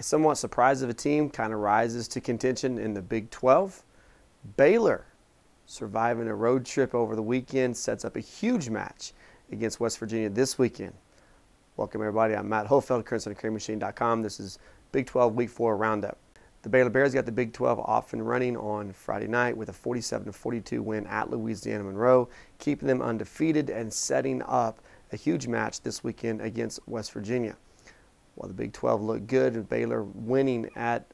somewhat surprise of a team kind of rises to contention in the Big 12. Baylor, surviving a road trip over the weekend, sets up a huge match against West Virginia this weekend. Welcome everybody, I'm Matt Hofeld, CrimsonandCreamMachine.com. This is Big 12 Week 4 Roundup. The Baylor Bears got the Big 12 off and running on Friday night with a 47-42 win at Louisiana Monroe, keeping them undefeated and setting up a huge match this weekend against West Virginia. While the Big 12 looked good, and Baylor winning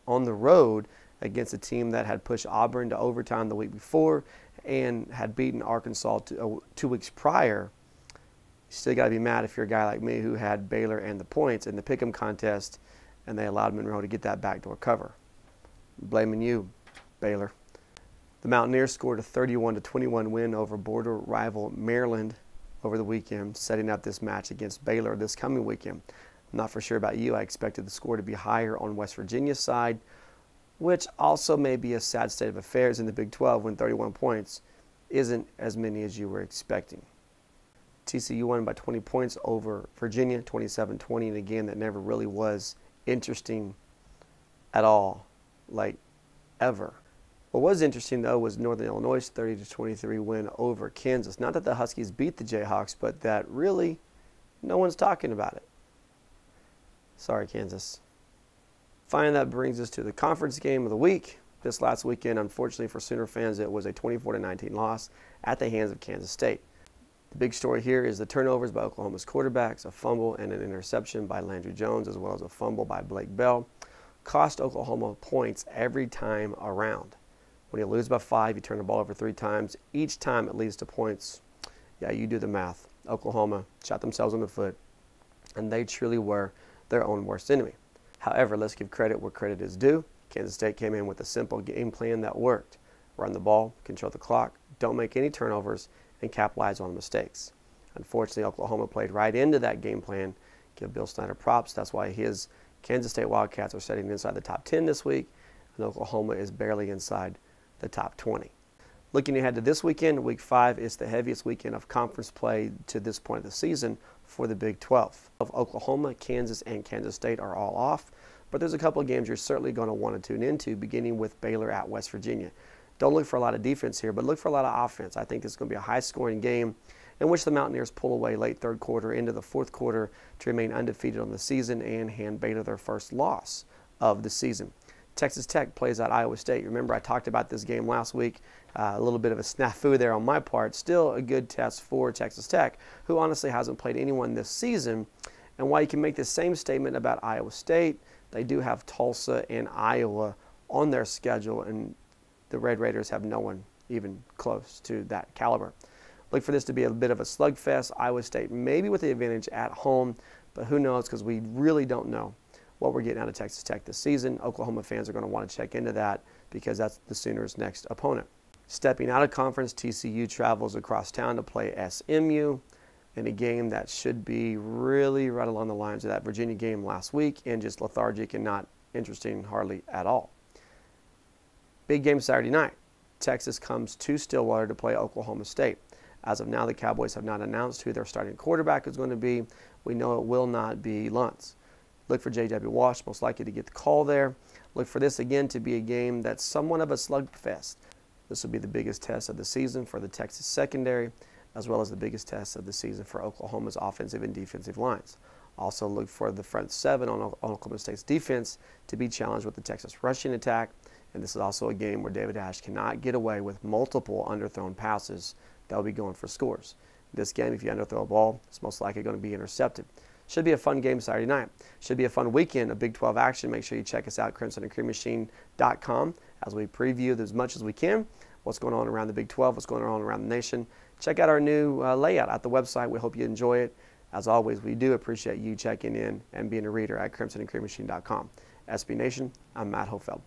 on the road against a team that had pushed Auburn to overtime the week before and had beaten Arkansas 2 weeks prior, you still got to be mad if you're a guy like me who had Baylor and the points in the pick'em contest and they allowed Monroe to get that backdoor cover. Blaming you, Baylor. The Mountaineers scored a 31-21 win over border rival Maryland over the weekend, setting up this match against Baylor this coming weekend. I'm not for sure about you. I expected the score to be higher on West Virginia's side, which also may be a sad state of affairs in the Big 12 when 31 points isn't as many as you were expecting. TCU won by 20 points over Virginia, 27-20, in a game that never really was interesting at all, like ever. What was interesting, though, was Northern Illinois' 30-23 win over Kansas. Not that the Huskies beat the Jayhawks, but that really no one's talking about it. Sorry, Kansas. Finally, that brings us to the conference game of the week. This last weekend, unfortunately for Sooner fans, it was a 24-19 loss at the hands of Kansas State. The big story here is the turnovers by Oklahoma's quarterbacks, a fumble and an interception by Landry Jones, as well as a fumble by Blake Bell, cost Oklahoma points every time around. When you lose by 5, you turn the ball over 3 times. Each time it leads to points. Yeah, you do the math. Oklahoma shot themselves in the foot, and they truly were their own worst enemy. However, let's give credit where credit is due. Kansas State came in with a simple game plan that worked. Run the ball, control the clock, don't make any turnovers, and capitalize on mistakes. Unfortunately, Oklahoma played right into that game plan. Give Bill Snyder props. That's why his Kansas State Wildcats are sitting inside the top 10 this week, and Oklahoma is barely inside the top 20. Looking ahead to this weekend, Week 5 is the heaviest weekend of conference play to this point of the season for the Big 12. Oklahoma, Kansas, and Kansas State are all off, but there's a couple of games you're certainly going to want to tune into, beginning with Baylor at West Virginia. Don't look for a lot of defense here, but look for a lot of offense. I think this is going to be a high-scoring game in which the Mountaineers pull away late third quarter into the fourth quarter to remain undefeated on the season and hand Baylor their first loss of the season. Texas Tech plays at Iowa State. Remember, I talked about this game last week. A little bit of a snafu there on my part. Still a good test for Texas Tech, who honestly hasn't played anyone this season. And while you can make the same statement about Iowa State, they do have Tulsa and Iowa on their schedule, and the Red Raiders have no one even close to that caliber. Look for this to be a bit of a slugfest. Iowa State maybe with the advantage at home, but who knows, because we really don't know what we're getting out of Texas Tech this season. Oklahoma fans are going to want to check into that because that's the Sooners' next opponent. Stepping out of conference, TCU travels across town to play SMU in a game that should be really right along the lines of that Virginia game last week and just lethargic and not interesting hardly at all. Big game Saturday night. Texas comes to Stillwater to play Oklahoma State. As of now, the Cowboys have not announced who their starting quarterback is going to be. We know it will not be Luntz. Look for J.W. Wash, most likely to get the call there. Look for this again to be a game that's somewhat of a slugfest. This will be the biggest test of the season for the Texas secondary, as well as the biggest test of the season for Oklahoma's offensive and defensive lines. Also look for the front 7 on Oklahoma State's defense to be challenged with the Texas rushing attack. And this is also a game where David Ash cannot get away with multiple underthrown passes that will be going for scores. This game, if you underthrow a ball, it's most likely going to be intercepted. Should be a fun game Saturday night. Should be a fun weekend of Big 12 action. Make sure you check us out, CrimsonandCreamMachine.com, as we preview as much as we can what's going on around the Big 12, what's going on around the nation. Check out our new layout at the website. We hope you enjoy it. As always, we do appreciate you checking in and being a reader at CrimsonandCreamMachine.com. SB Nation, I'm Matt Hofeld.